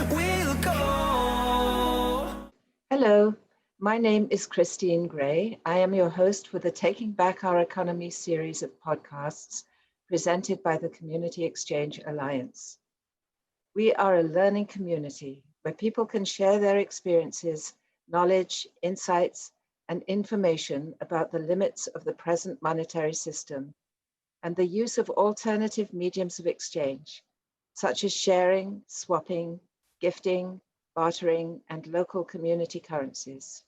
we'll go. Hello, my name is Christine Gray. I am your host for the Taking Back Our Economy series of podcasts presented by the Community Exchange Alliance. We are a learning community where people can share their experiences, knowledge, insights, and information about the limits of the present monetary system and the use of alternative mediums of exchange, such as sharing, swapping, gifting, bartering, and local community currencies.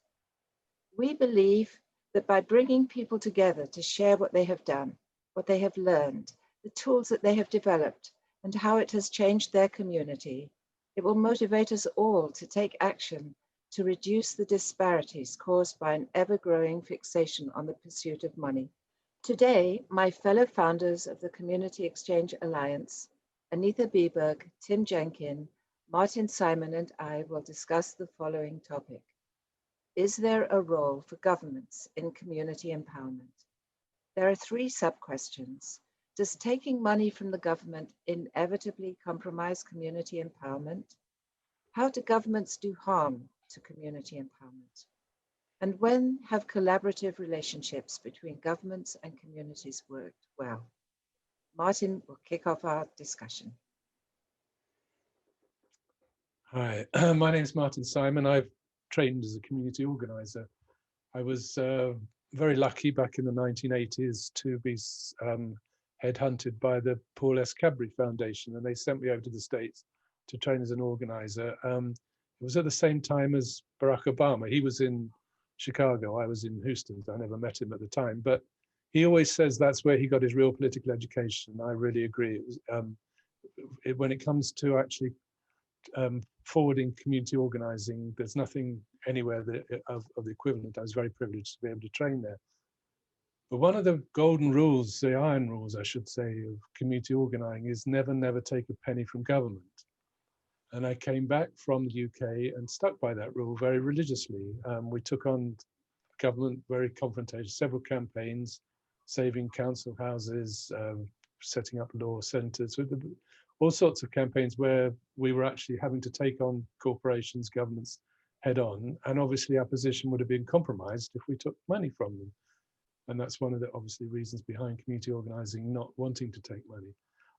We believe that by bringing people together to share what they have done, what they have learned, the tools that they have developed, and how it has changed their community, it will motivate us all to take action to reduce the disparities caused by an ever-growing fixation on the pursuit of money. Today, my fellow founders of the Community Exchange Alliance, Anitha Beberg, Tim Jenkin, Martin Simon, and I will discuss the following topic. Is there a role for governments in community empowerment? There are three sub-questions. Does taking money from the government inevitably compromise community empowerment? How do governments do harm to community empowerment? And when have collaborative relationships between governments and communities worked well? Martin will kick off our discussion. Hi, my name is Martin Simon. I've trained as a community organizer. I was very lucky back in the 1980s to be headhunted by the Paul S. Cadbury Foundation, and they sent me over to the States to train as an organizer. It was at the same time as Barack Obama. He was in Chicago, I was in Houston. I never met him at the time, but he always says that's where he got his real political education. I really agree. It was, when it comes to actually forwarding community organizing, there's nothing anywhere of the equivalent. I was very privileged to be able to train there. But one of the golden rules, the iron rules, I should say, of community organizing is never take a penny from government. And I came back from the UK and stuck by that rule very religiously. We took on government very confrontational, several campaigns, saving council houses, setting up law centres, all sorts of campaigns where we were actually having to take on corporations, governments head on. And obviously our position would have been compromised if we took money from them. And that's one of the obviously reasons behind community organising not wanting to take money.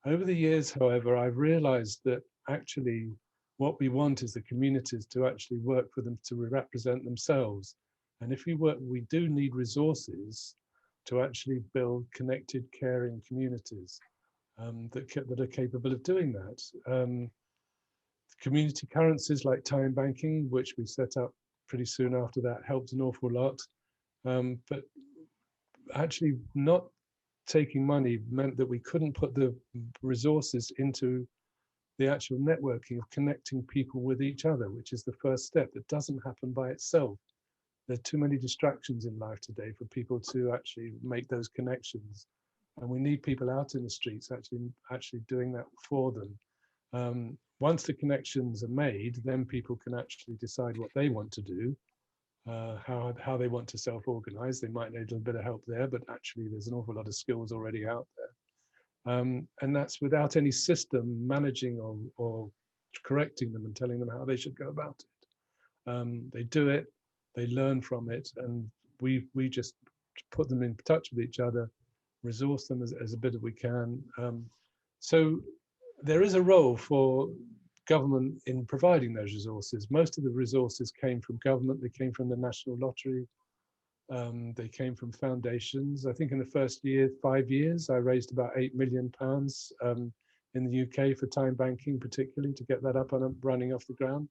Over the years, however, I've realised that actually what we want is the communities to actually work for them to represent themselves. And if we do need resources to actually build connected, caring communities that are capable of doing that. Community currencies like time banking, which we set up pretty soon after that, helped an awful lot. But actually not taking money meant that we couldn't put the resources into the actual networking of connecting people with each other, which is the first step. That doesn't happen by itself. There are too many distractions in life today for people to actually make those connections. And we need people out in the streets actually doing that for them. Once the connections are made, then people can actually decide what they want to do, how they want to self-organize. They might need a little bit of help there, but actually there's an awful lot of skills already out there. And that's without any system managing or correcting them and telling them how they should go about it. They do it, they learn from it, and we just put them in touch with each other, resource them as a bit as we can. So there is a role for government in providing those resources. Most of the resources came from government, they came from the National Lottery, they came from foundations. I think in the first 5 years, I raised about £8 million in the UK for time banking, particularly to get that up and running off the ground.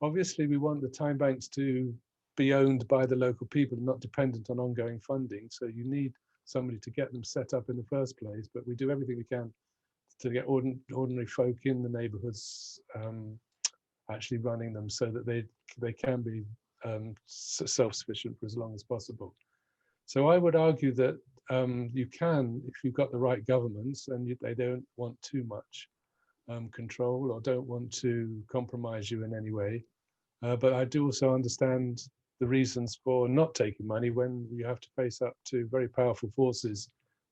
Obviously, we want the time banks to be owned by the local people, not dependent on ongoing funding. So you need somebody to get them set up in the first place, but we do everything we can to get ordinary folk in the neighborhoods actually running them so that they can be self-sufficient for as long as possible. So I would argue that you can, if you've got the right governments and they don't want too much control or don't want to compromise you in any way. But I do also understand the reasons for not taking money when you have to face up to very powerful forces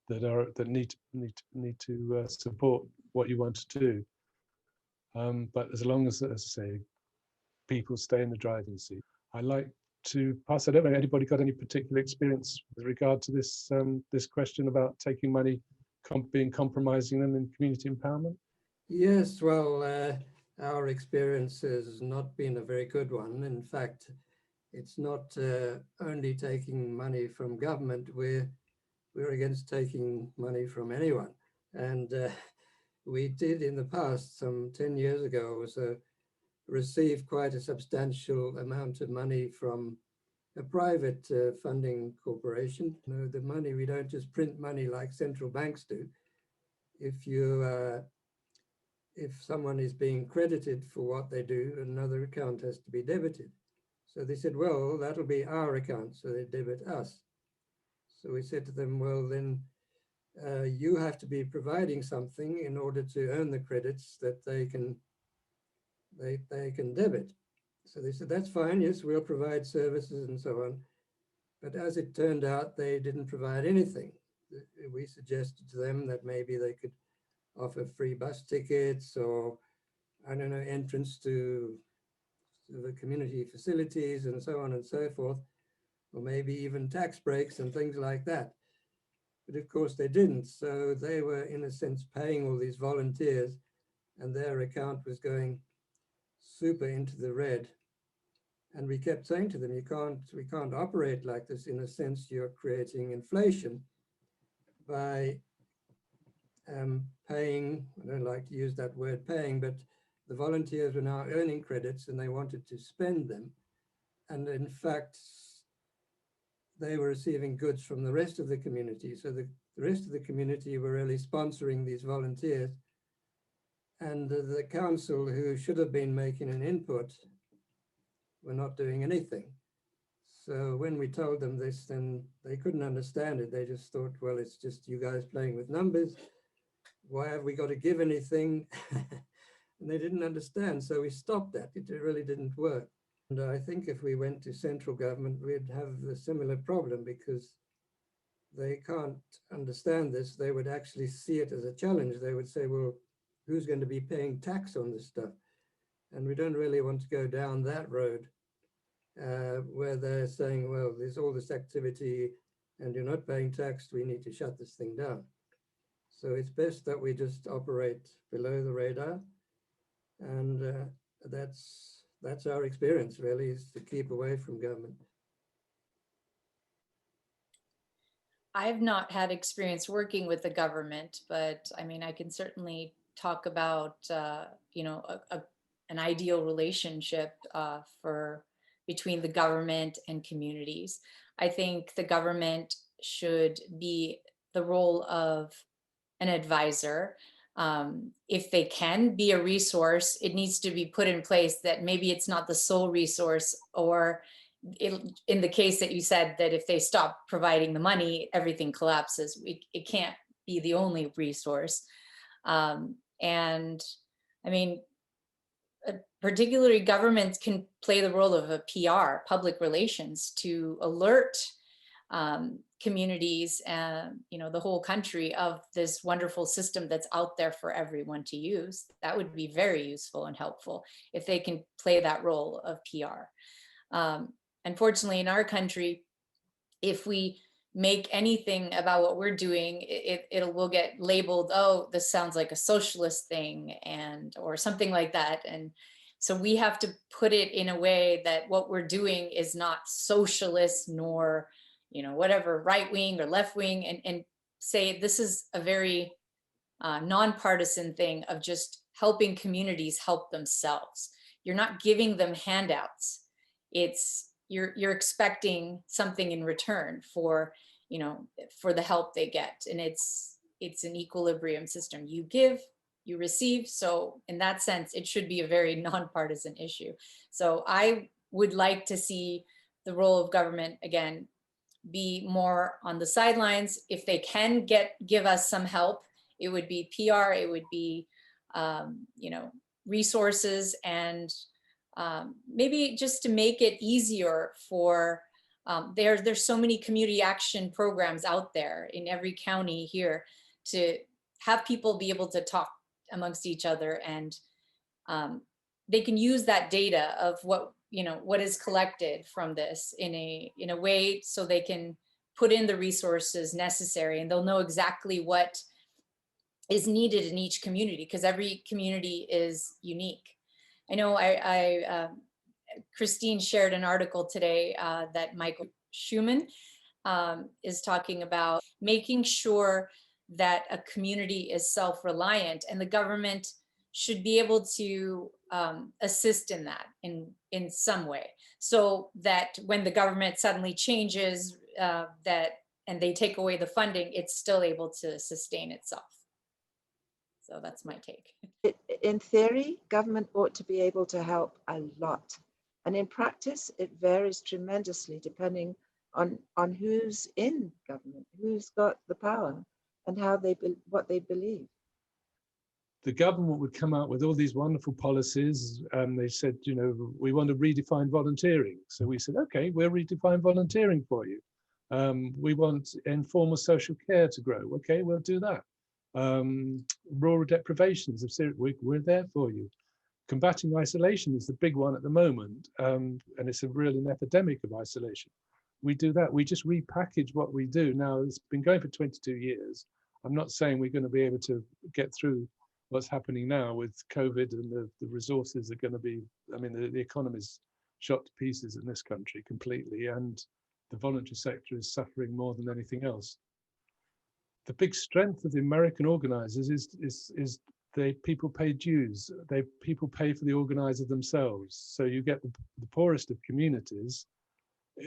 that need to support what you want to do. But as long as I say, people stay in the driving seat. I like to pass it over. Anybody got any particular experience with regard to this this question about taking money, compromising them in community empowerment? Yes, well, our experience has not been a very good one. In fact, it's not only taking money from government. We're against taking money from anyone. And we did in the past, some 10 years ago, receive quite a substantial amount of money from a private funding corporation. You know, the money, we don't just print money like central banks do. If someone is being credited for what they do, another account has to be debited. So they said, well, that'll be our account, so they debit us. So we said to them, well, then you have to be providing something in order to earn the credits that they can debit. So they said, that's fine, yes, we'll provide services and so on. But as it turned out, they didn't provide anything. We suggested to them that maybe they could offer free bus tickets or, I don't know, entrance to the community facilities and so on and so forth, or maybe even tax breaks and things like that. But of course they didn't. So they were in a sense paying all these volunteers and their account was going super into the red. And we kept saying to them, we can't operate like this. In a sense, you're creating inflation by paying, I don't like to use that word paying, but the volunteers were now earning credits and they wanted to spend them. And in fact, they were receiving goods from the rest of the community. So the rest of the community were really sponsoring these volunteers. And the council, who should have been making an input, were not doing anything. So when we told them this, then they couldn't understand it. They just thought, well, it's just you guys playing with numbers. Why have we got to give anything? And they didn't understand. So we stopped that. It really didn't work. And I think if we went to central government, we'd have a similar problem because they can't understand this. They would actually see it as a challenge. They would say, well, who's going to be paying tax on this stuff? And we don't really want to go down that road where they're saying, well, there's all this activity and you're not paying tax. We need to shut this thing down. So it's best that we just operate below the radar. And that's our experience, really, is to keep away from government. I've not had experience working with the government, but I mean, I can certainly talk about, you know, an ideal relationship between the government and communities. I think the government should be the role of an advisor. If they can be a resource, it needs to be put in place that maybe it's not the sole resource, or in the case that you said that if they stop providing the money, everything collapses. It can't be the only resource. And I mean, particularly governments can play the role of a PR, public relations, to alert communities and, you know, the whole country of this wonderful system that's out there for everyone to use. That would be very useful and helpful if they can play that role of PR. Unfortunately, in our country, if we make anything about what we're doing, it will get labeled, oh, this sounds like a socialist thing, or something like that. And so we have to put it in a way that what we're doing is not socialist, nor, you know, whatever, right wing or left wing, and say this is a very nonpartisan thing of just helping communities help themselves. You're not giving them handouts. It's you're expecting something in return for, you know, for the help they get. And it's an equilibrium system. You give, you receive. So in that sense, it should be a very nonpartisan issue. So I would like to see the role of government, again, be more on the sidelines. If they can give us some help, it would be PR, it would be, you know, resources, and maybe just to make it easier for, there's so many community action programs out there in every county here, to have people be able to talk amongst each other and they can use that data of what is collected from this in a way so they can put in the resources necessary, and they'll know exactly what is needed in each community, because every community is unique. I know Christine shared an article today that Michael Schumann is talking about making sure that a community is self-reliant, and the government should be able to assist in that in some way, so that when the government suddenly changes and they take away the funding, it's still able to sustain itself. So that's my take. In theory, government ought to be able to help a lot. And in practice, it varies tremendously depending on who's in government, who's got the power, and what they believe. The government would come out with all these wonderful policies. They said, we want to redefine volunteering. So we said, okay, we'll redefine volunteering for you. We want informal social care to grow. Okay, we'll do that. Rural deprivations of serious, we're there for you. Combating isolation is the big one at the moment, and it's a really an epidemic of isolation. We do that. We just repackage what we do. Now, it's been going for 22 years. I'm not saying we're going to be able to get through what's happening now with COVID, and the resources are going to be, the economy's shot to pieces in this country completely, and the voluntary sector is suffering more than anything else. The big strength of the American organizers is people pay dues. People pay for the organizer themselves. So you get the poorest of communities,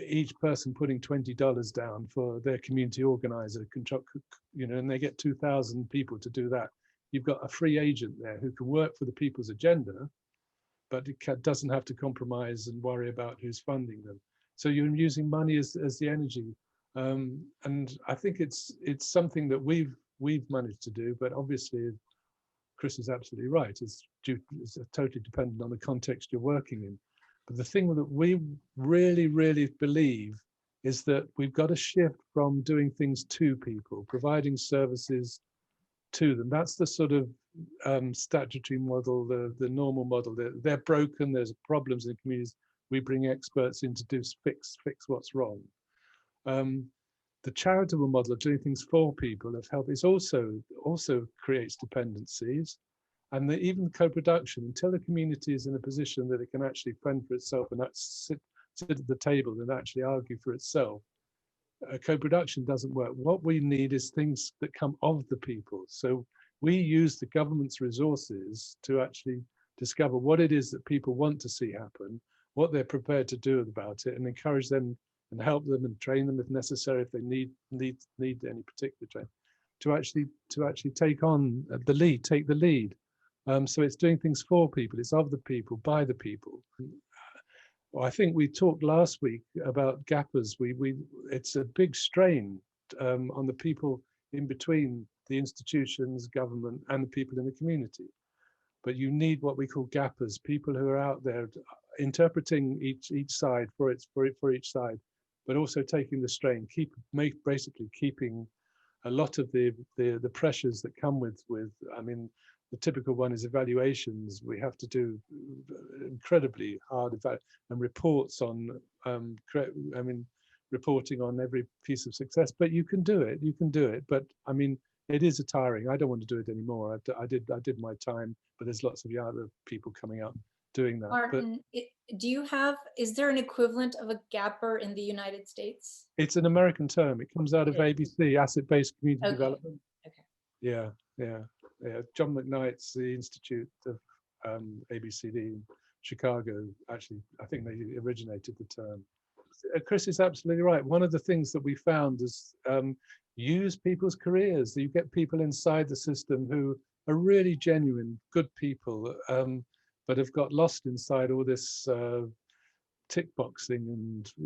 each person putting $20 down for their community organizer, and they get 2,000 people to do that. You've got a free agent there who can work for the people's agenda, but it doesn't have to compromise and worry about who's funding them. So you're using money as the energy. And I think it's something that we've managed to do, but obviously Chris is absolutely right. It's totally dependent on the context you're working in. But the thing that we really, really believe is that we've got to shift from doing things to people, providing services to them. That's the sort of statutory model, the normal model. They're broken, there's problems in communities. We bring experts in to fix what's wrong. The charitable model of doing things for people of help is also creates dependencies, and even co-production, until the community is in a position that it can actually fend for itself and sit at the table and actually argue for itself, co-production doesn't work. What we need is things that come of the people. So we use the government's resources to actually discover what it is that people want to see happen, what they're prepared to do about it, and encourage them and help them and train them if necessary, if they need any particular training, to actually take the lead. So it's doing things for people, it's of the people, by the people. Well, I think we talked last week about gappers. It's a big strain on the people in between the institutions, government, and the people in the community. But you need what we call gappers, people who are out there interpreting each side for each side, but also taking the strain, basically keeping a lot of the pressures that come with the typical one is evaluations. We have to do incredibly hard and reports on reporting on every piece of success. But you can do it. But it is tiring. I don't want to do it anymore. I did my time, but there's lots of other people coming up doing that. Martin, is there an equivalent of a gapper in the United States? It's an American term. It comes out of ABC, Asset-Based Community Okay. Development. Okay. Yeah. John McKnight's the Institute of ABCD in Chicago. Actually, I think they originated the term. Chris is absolutely right. One of the things that we found is use people's careers. You get people inside the system who are really genuine, good people, but have got lost inside all this tick boxing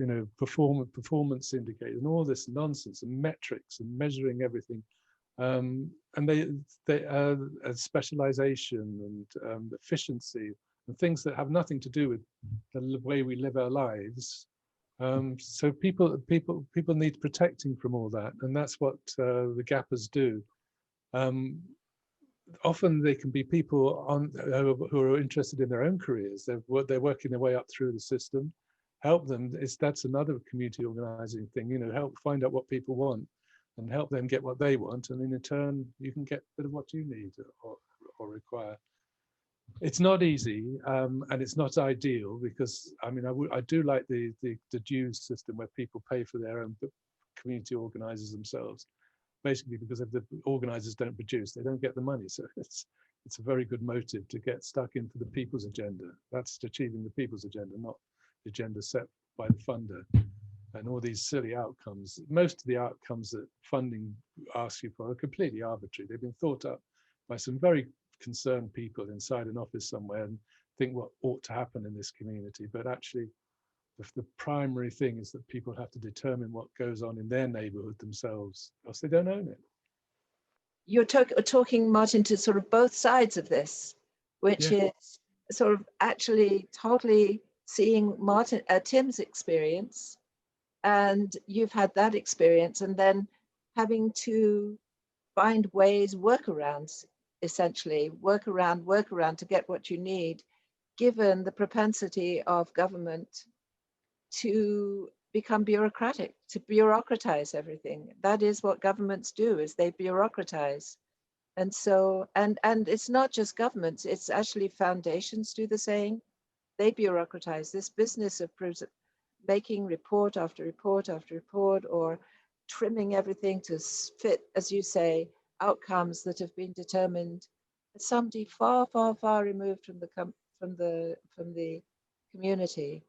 and performance indicators and all this nonsense and metrics and measuring everything. And they specialization and efficiency and things that have nothing to do with the way we live our lives. So people need protecting from all that, and that's what the gappers do. often they can be people who are interested in their own careers. They're working their way up through the system. Help them. That's another community organizing thing. Help find out what people want, and help them get what they want, and in turn, you can get a bit of what you need or require. It's not easy, and it's not ideal, because I do like the dues system where people pay for their own community organizers themselves, basically because if the organizers don't produce, they don't get the money. So it's a very good motive to get stuck into the people's agenda. That's achieving the people's agenda, not the agenda set by the funder. And all these silly outcomes, most of the outcomes that funding asks you for are completely arbitrary. They've been thought up by some very concerned people inside an office somewhere and think what ought to happen in this community. But actually, the primary thing is that people have to determine what goes on in their neighborhood themselves, else they don't own it. You're talking, Martin, to sort of both sides of this, which Yeah. is sort of actually totally seeing Tim's experience, and you've had that experience, and then having to find ways, workarounds, essentially, work around to get what you need, given the propensity of government to become bureaucratic, to bureaucratize everything. That is what governments do, is they bureaucratize. And so, and it's not just governments, it's actually foundations do the same. They bureaucratize this business of making report after report after report, or trimming everything to fit, as you say, outcomes that have been determined by somebody far, far, far removed from the community.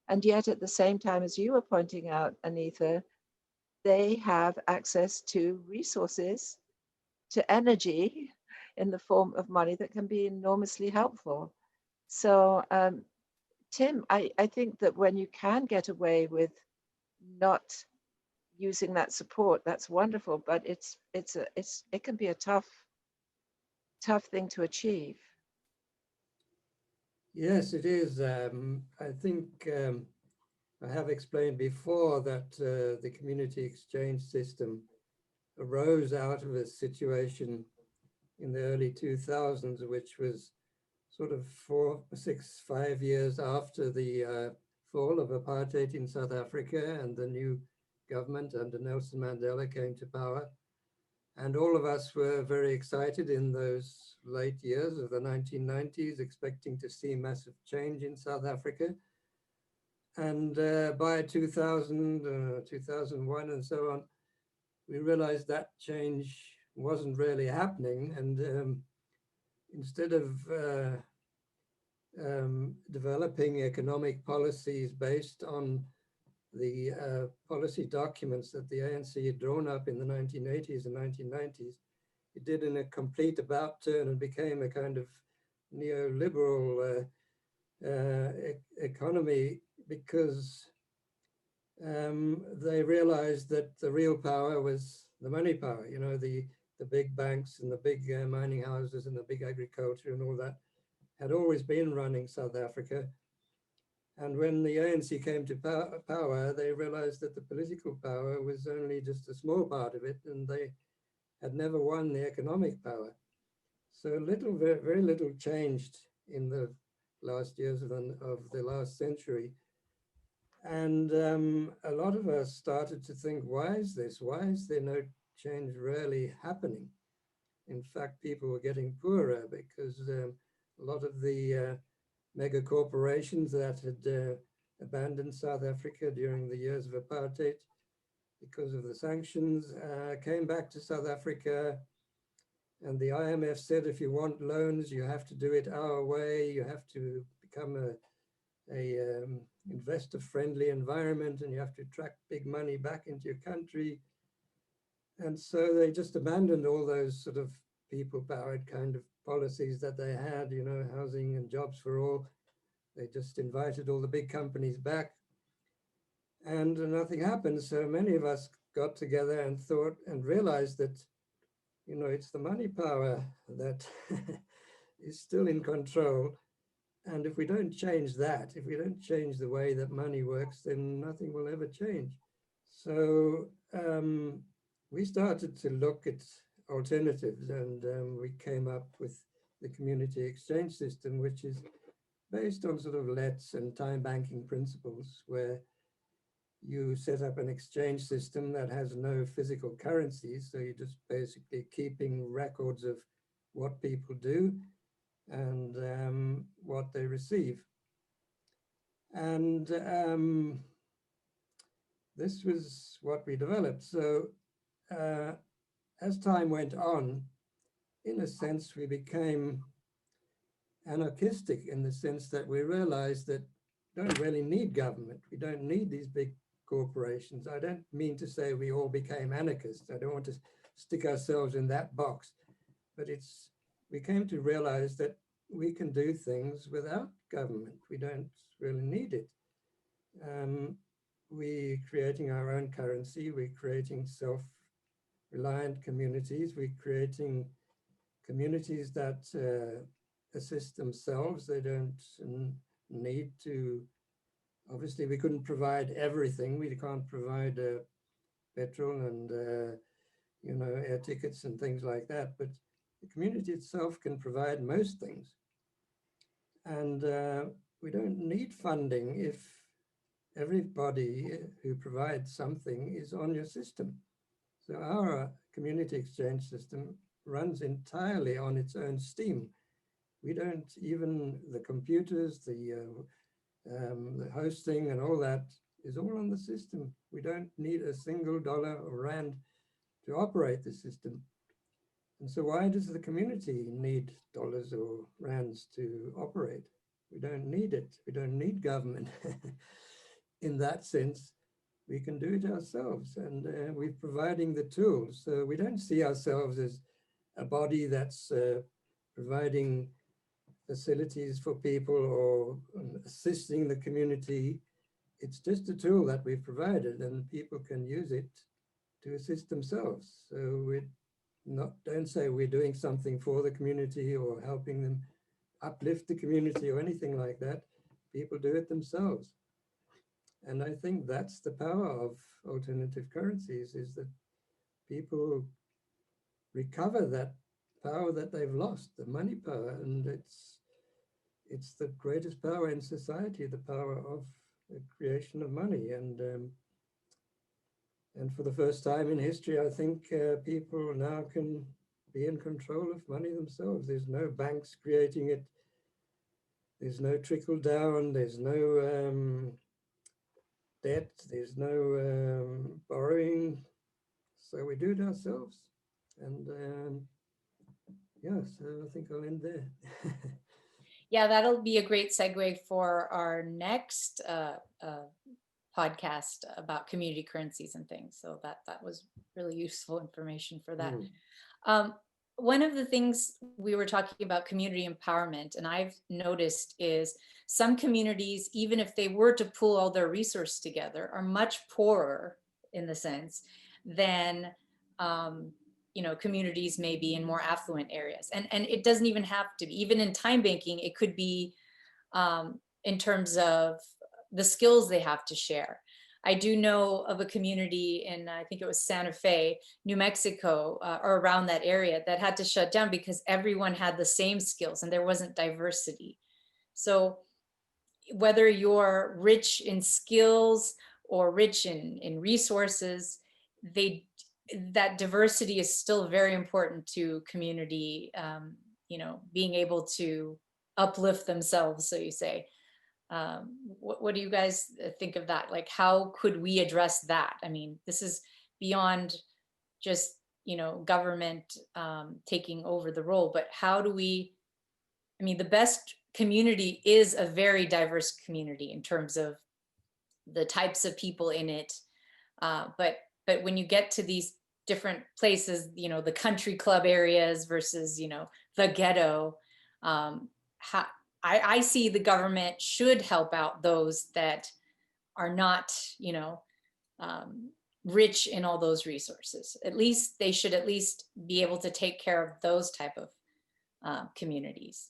And yet at the same time, as you were pointing out, Anitha, they have access to resources, to energy in the form of money that can be enormously helpful. So Tim, I think that when you can get away with not using that support, that's wonderful, but it can be a tough thing to achieve. Yes, it is. I think I have explained before that the community exchange system arose out of a situation in the early 2000s, which was sort of 5 years after the fall of apartheid in South Africa, and the new government under Nelson Mandela came to power. And all of us were very excited in those late years of the 1990s, expecting to see massive change in South Africa. And by 2000, 2001 and so on, we realized that change wasn't really happening. And instead of developing economic policies based on the policy documents that the ANC had drawn up in the 1980s and 1990s, it did in a complete about turn and became a kind of neoliberal economy, because they realized that the real power was the money power. You know, the big banks and the big mining houses and the big agriculture and all that had always been running South Africa. And when the ANC came to power, they realized that the political power was only just a small part of it, and they had never won the economic power. So very little changed in the last years of the last century. And a lot of us started to think, why is this? Why is there no change really happening? In fact, people were getting poorer because a lot of the mega corporations that had abandoned South Africa during the years of apartheid because of the sanctions came back to South Africa. And the IMF said, if you want loans, you have to do it our way. You have to become a investor-friendly environment, and you have to attract big money back into your country. And so they just abandoned all those sort of people-powered kind of policies that they had, you know, housing and jobs for all. They just invited all the big companies back, and nothing happened. So many of us got together and thought and realized that, you know, it's the money power that is still in control. And if we don't change that, if we don't change the way that money works, then nothing will ever change. So we started to look at alternatives, and we came up with the community exchange system, which is based on sort of lets and time banking principles, where you set up an exchange system that has no physical currencies. So you're just basically keeping records of what people do and what they receive. And this was what we developed. So as time went on, in a sense, we became anarchistic in the sense that we realized that we don't really need government. We don't need these big corporations. I don't mean to say we all became anarchists. I don't want to stick ourselves in that box, but we came to realize that we can do things without government. We don't really need it. We're creating our own currency. We're creating self-reliant communities. We're creating communities that assist themselves. They don't need to, obviously we couldn't provide everything. We can't provide petrol and air tickets and things like that, but the community itself can provide most things. And we don't need funding if everybody who provides something is on your system. So our community exchange system runs entirely on its own steam. We don't even, the computers, the hosting and all that is all on the system. We don't need a single dollar or rand to operate the system. And so why does the community need dollars or rands to operate? We don't need it. We don't need government. In that sense, we can do it ourselves, and we're providing the tools. So we don't see ourselves as a body that's providing facilities for people or assisting the community. It's just a tool that we've provided, and people can use it to assist themselves. So we don't say we're doing something for the community or helping them uplift the community or anything like that. People do it themselves. And I think that's the power of alternative currencies, is that people recover that power that they've lost, the money power, and it's the greatest power in society, the power of the creation of money. And for the first time in history, I think people now can be in control of money themselves. There's no banks creating it. There's no trickle down. There's no debt. There's no borrowing. So we do it ourselves. And yeah, so I think I'll end there. Yeah, that'll be a great segue for our next podcast about community currencies and things. So that was really useful information for that. One of the things we were talking about community empowerment, and I've noticed is some communities, even if they were to pool all their resources together, are much poorer in the sense than communities maybe in more affluent areas. And it doesn't even have to be, even in time banking, it could be in terms of the skills they have to share. I do know of a community in, I think it was Santa Fe, New Mexico, or around that area, that had to shut down because everyone had the same skills and there wasn't diversity. So whether you're rich in skills or rich in resources, that diversity is still very important to community, being able to uplift themselves, so you say. What do you guys think of that? Like, how could we address that? I mean, this is beyond just, government taking over the role, but how do we, the best community is a very diverse community in terms of the types of people in it. But when you get to these different places, the country club areas versus, the ghetto, I see the government should help out those that are not, rich in all those resources. At least they should at least be able to take care of those type of communities.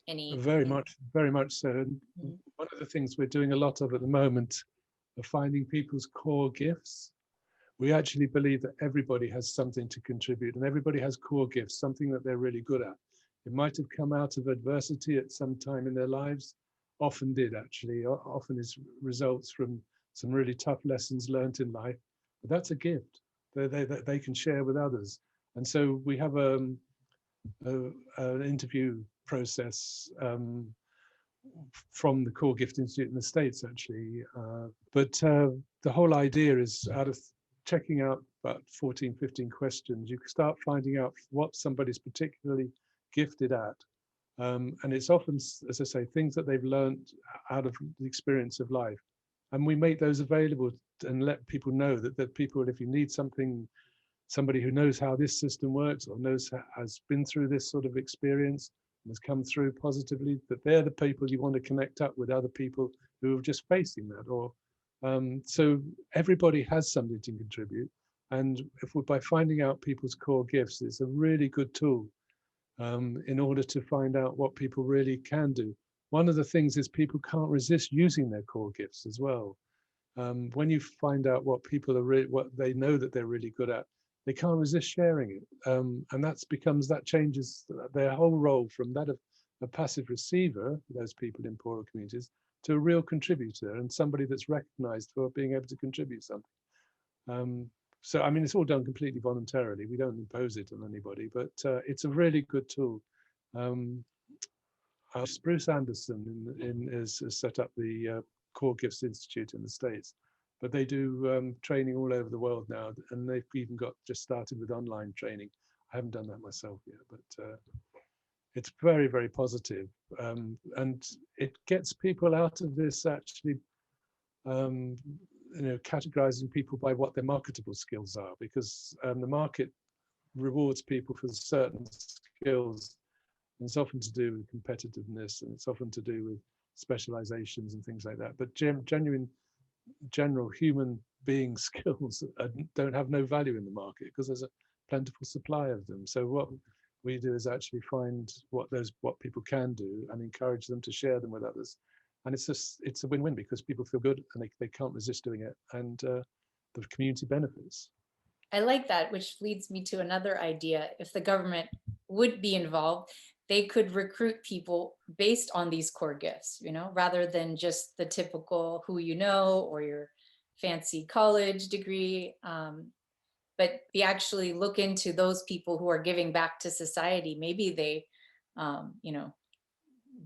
Very much so. Mm-hmm. One of the things we're doing a lot of at the moment are finding people's core gifts. we actually believe that everybody has something to contribute, and everybody has core gifts, something that they're really good at. It might have come out of adversity at some time in their lives, often did actually, often is results from some really tough lessons learned in life, but that's a gift that they can share with others. And so we have an interview process from the Core Gift Institute in the States, actually. But the whole idea is, out of checking out about 14, 15 questions, you can start finding out what somebody's particularly gifted at. And it's often, as I say, things that they've learned out of the experience of life. And we make those available and let people know that people, if you need something, somebody who knows how this system works or has been through this sort of experience and has come through positively, that they're the people you want to connect up with, other people who are just facing that. Or so everybody has something to contribute. And by finding out people's core gifts, it's a really good tool in order to find out what people really can do. One of the things is people can't resist using their core gifts as well. When you find out what people are what they know that they're really good at, they can't resist sharing it, and that changes their whole role from that of a passive receiver, those people in poorer communities, to a real contributor and somebody that's recognized for being able to contribute something. So, I mean, it's all done completely voluntarily. We don't impose it on anybody, but it's a really good tool. Bruce Anderson has set up the Core Gifts Institute in the States, but they do training all over the world now, and they've even just started with online training. I haven't done that myself yet, but it's very, very positive. And it gets people out of this actually, categorizing people by what their marketable skills are, because the market rewards people for certain skills. And it's often to do with competitiveness, and it's often to do with specializations and things like that. But general human being skills don't have no value in the market because there's a plentiful supply of them. So what we do is actually find what people can do and encourage them to share them with others. And it's a win-win, because people feel good and they can't resist doing it, and the community benefits. I like that, which leads me to another idea. If the government would be involved, they could recruit people based on these core gifts, rather than just the typical who you know or your fancy college degree. But we actually look into those people who are giving back to society. Maybe they,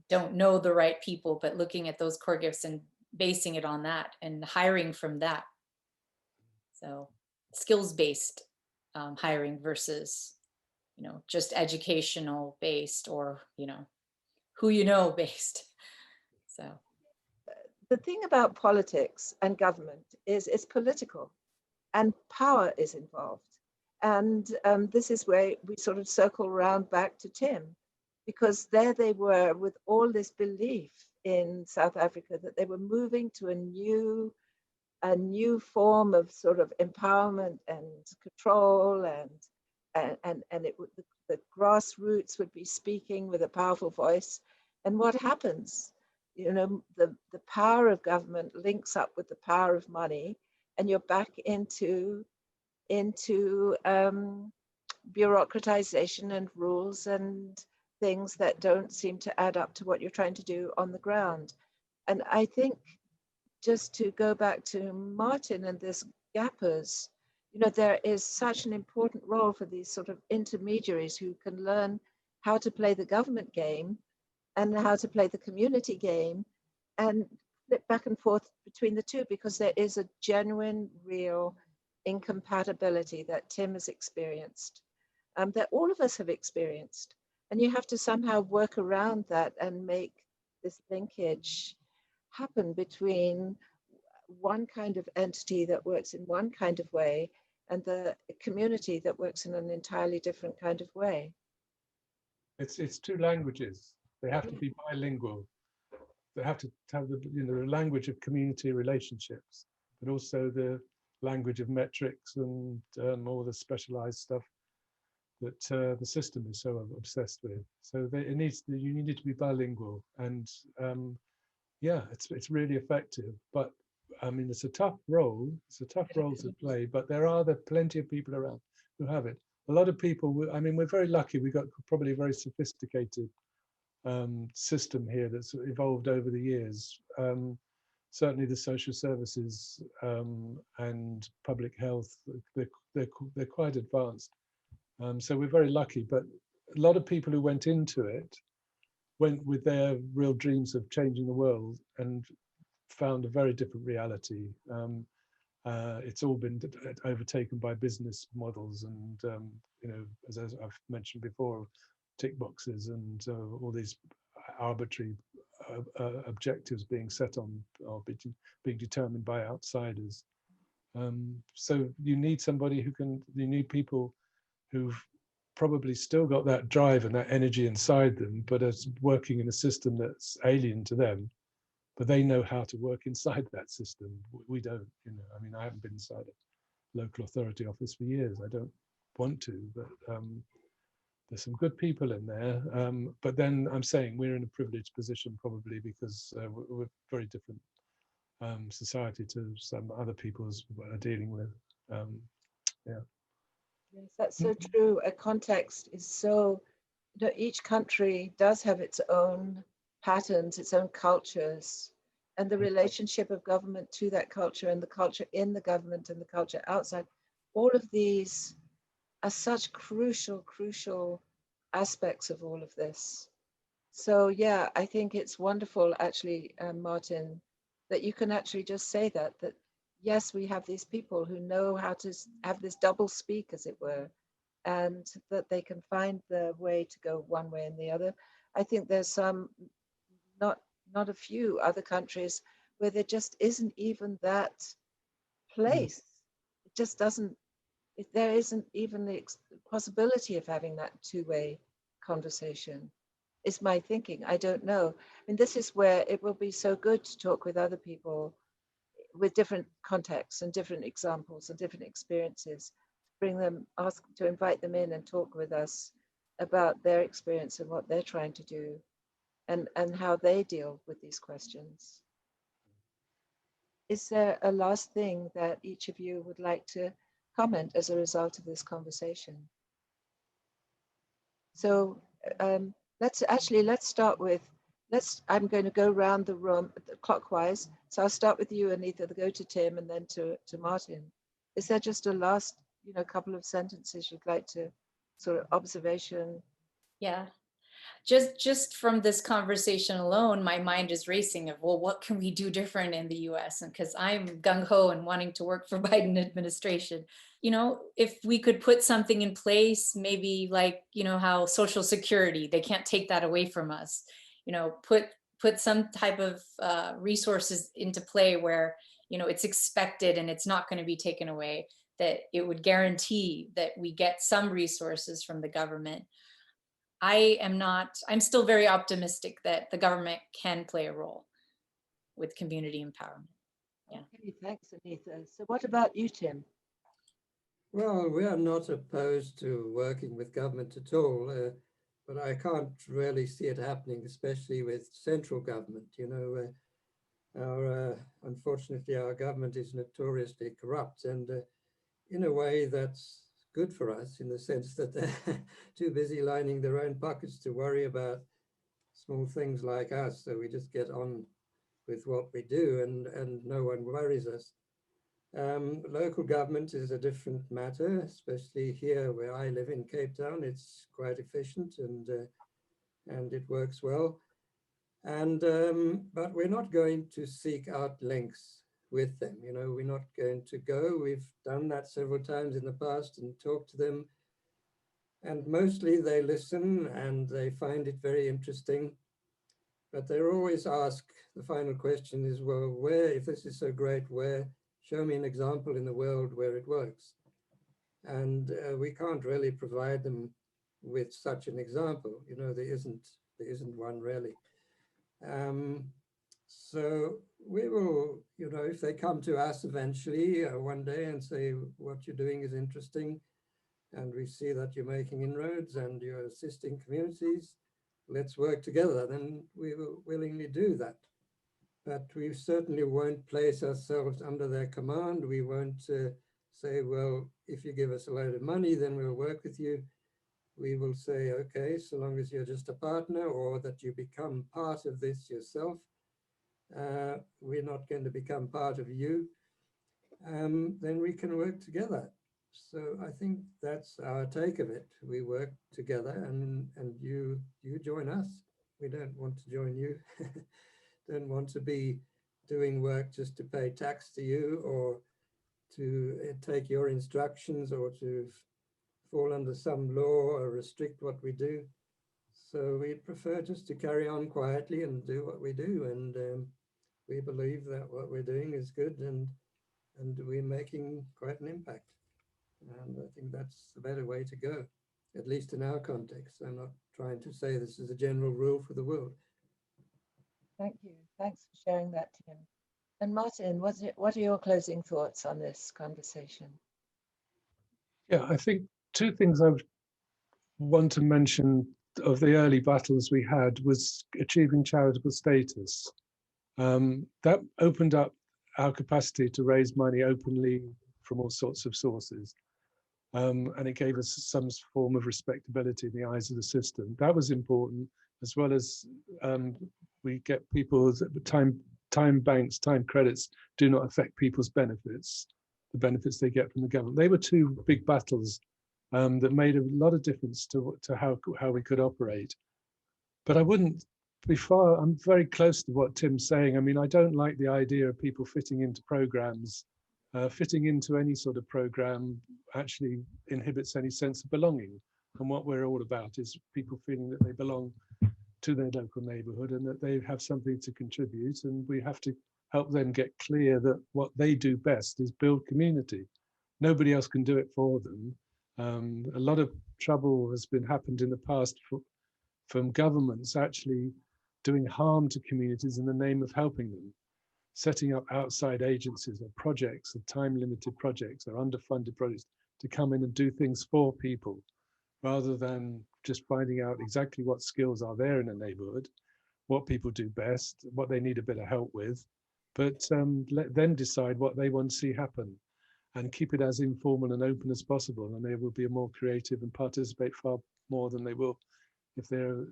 don't know the right people, but looking at those core gifts and basing it on that and hiring from that. So skills-based hiring versus, just educational based, or, who based. So The thing about politics and government is it's political, and power is involved. And this is where we sort of circle around back to Tim, because there they were with all this belief in South Africa that they were moving to a new form of sort of empowerment and control, and the grassroots would be speaking with a powerful voice. And what happens? The power of government links up with the power of money, and you're back into bureaucratization and rules and things that don't seem to add up to what you're trying to do on the ground. And I think, just to go back to Martin and this gappers, there is such an important role for these sort of intermediaries who can learn how to play the government game and how to play the community game and flip back and forth between the two, because there is a genuine, real incompatibility that Tim has experienced, that all of us have experienced. And you have to somehow work around that and make this linkage happen between one kind of entity that works in one kind of way and the community that works in an entirely different kind of way. It's two languages. They have to be bilingual. They have to have the language of community relationships, but also the language of metrics and all the specialized stuff that the system is so obsessed with. So you need to be bilingual, and yeah, it's really effective. But I mean, it's a tough role. It's a tough role to play, but there are plenty of people around who have it. A lot of people, I mean, we're very lucky. We've got probably a very sophisticated system here that's evolved over the years. Certainly the social services and public health, they're quite advanced. So we're very lucky, but a lot of people who went into it went with their real dreams of changing the world and found a very different reality. It's all been overtaken by business models and, you know, as I've mentioned before, tick boxes and all these arbitrary objectives being set on or being determined by outsiders. So you need somebody who can, you need people who've probably still got that drive and that energy inside them, but are working in a system that's alien to them, but they know how to work inside that system. We don't, you know, I mean, I haven't been inside a local authority office for years. I don't want to, but there's some good people in there. But then I'm saying we're in a privileged position probably because we're very different society to some other people's are dealing with. Yeah. Yes, that's so true. A context is so, you know, each country does have its own patterns, its own cultures, and the relationship of government to that culture and the culture in the government and the culture outside. All of these are such crucial aspects of all of this. So yeah, I think it's wonderful actually, Martin, that you can actually just say that yes, we have these people who know how to have this double speak, as it were, and that they can find the way to go one way and the other. I think there's some, not a few other countries where there just isn't even that place. It just doesn't, there isn't even the possibility of having that two-way conversation, is my thinking. I don't know. I mean, this is where it will be so good to talk with other people with different contexts and different examples and different experiences, bring them, ask to invite them in and talk with us about their experience and what they're trying to do and how they deal with these questions. Is there a last thing that each of you would like to comment as a result of this conversation? So let's start with, I'm going to go around the room clockwise. So I'll start with you, Anitha, go to Tim, and then to Martin. Is there just a last, you know, couple of sentences you'd like to sort of observation? Yeah. Just from this conversation alone, my mind is racing of, well, what can we do different in the US? And because I'm gung-ho and wanting to work for Biden administration, you know, if we could put something in place, maybe like, you know, how Social Security, they can't take that away from us, you know, put some type of resources into play where, you know, it's expected and it's not going to be taken away, that it would guarantee that we get some resources from the government. I'm still very optimistic that the government can play a role with community empowerment. Yeah. Okay, thanks, Anitha. So what about you, Tim? Well, we are not opposed to working with government at all, but I can't really see it happening, especially with central government. You know, unfortunately, our government is notoriously corrupt, and in a way that's good for us in the sense that they're too busy lining their own pockets to worry about small things like us. So we just get on with what we do and no one worries us. Local government is a different matter, especially here where I live in Cape Town. It's quite efficient and it works well. And but we're not going to seek out links with them. You know, we're not going to go. We've done that several times in the past and talked to them. And mostly they listen and they find it very interesting. But they always ask, the final question is, well, where, if this is so great, where, show me an example in the world where it works. And we can't really provide them with such an example. You know, there isn't one really. So we will, you know, if they come to us eventually one day and say, what you're doing is interesting, and we see that you're making inroads and you're assisting communities, let's work together, then we will willingly do that. but we certainly won't place ourselves under their command. We won't say, well, if you give us a load of money, then we'll work with you. We will say, okay, so long as you're just a partner or that you become part of this yourself, we're not going to become part of you, then we can work together. So I think that's our take of it. We work together and you join us. We don't want to join you. Don't want to be doing work just to pay tax to you or to take your instructions or to fall under some law or restrict what we do. So we prefer just to carry on quietly and do what we do. And we believe that what we're doing is good and we're making quite an impact. And I think that's the better way to go, at least in our context. I'm not trying to say this is a general rule for the world. Thank you. Thanks for sharing that, Tim. And Martin, what are your closing thoughts on this conversation? Yeah, I think two things I would want to mention of the early battles we had was achieving charitable status. That opened up our capacity to raise money openly from all sorts of sources. And it gave us some form of respectability in the eyes of the system. That was important, as well as we get people's time banks, time credits do not affect people's benefits, the benefits they get from the government. They were two big battles that made a lot of difference to how we could operate. But I wouldn't be far, I'm very close to what Tim's saying. I mean, I don't like the idea of people fitting into programs. Fitting into any sort of program actually inhibits any sense of belonging. And what we're all about is people feeling that they belong to their local neighborhood and that they have something to contribute. And we have to help them get clear that what they do best is build community. Nobody else can do it for them. A lot of trouble has been happened in the past from governments actually doing harm to communities in the name of helping them. Setting up outside agencies or projects, or time-limited projects or underfunded projects to come in and do things for people, rather than just finding out exactly what skills are there in a neighborhood, what people do best, what they need a bit of help with, but let them decide what they want to see happen and keep it as informal and open as possible. And they will be more creative and participate far more than they will if they're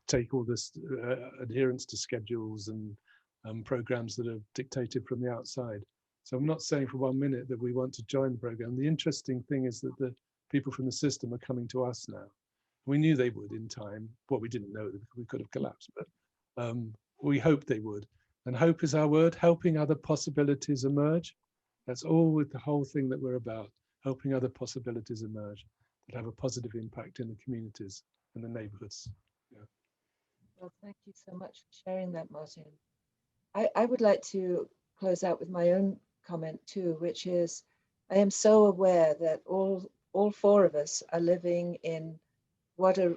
take all this adherence to schedules and programs that are dictated from the outside. So I'm not saying for 1 minute that we want to join the program. The interesting thing is that the people from the system are coming to us now. We knew they would in time. Well, we didn't know that we could have collapsed, but we hoped they would. And hope is our word, helping other possibilities emerge. That's all with the whole thing that we're about, helping other possibilities emerge that have a positive impact in the communities and the neighborhoods. Yeah. Well, thank you so much for sharing that, Martin. I would like to close out with my own comment too, which is I am so aware that all four of us are living in what are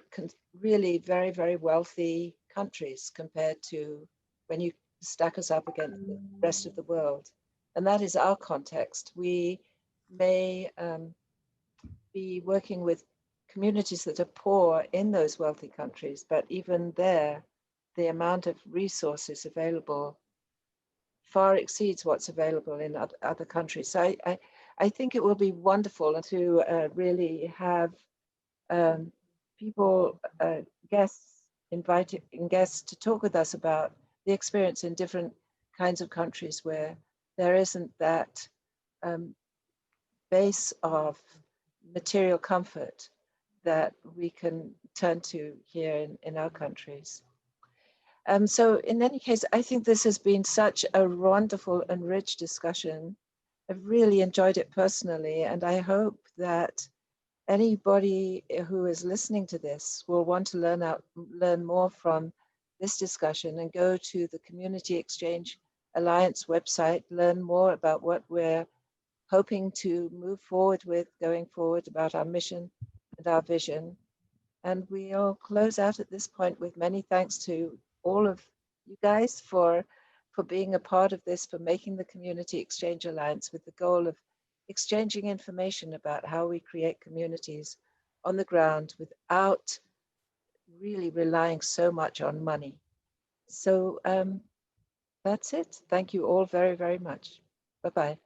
really very, very wealthy countries compared to when you stack us up against the rest of the world. And that is our context. We may be working with communities that are poor in those wealthy countries, but even there, the amount of resources available far exceeds what's available in other countries. So I think it will be wonderful to really have people, inviting guests to talk with us about the experience in different kinds of countries where there isn't that base of material comfort that we can turn to here in our countries. So in any case, I think this has been such a wonderful and rich discussion. I've really enjoyed it personally, and I hope that anybody who is listening to this will want to learn more from this discussion and go to the Community Exchange Alliance website, learn more about what we're hoping to move forward with going forward, about our mission and our vision. And we'll close out at this point with many thanks to all of you guys for being a part of this, for making the Community Exchange Alliance with the goal of exchanging information about how we create communities on the ground without really relying so much on money. So that's it. Thank you all very, very much. Bye-bye.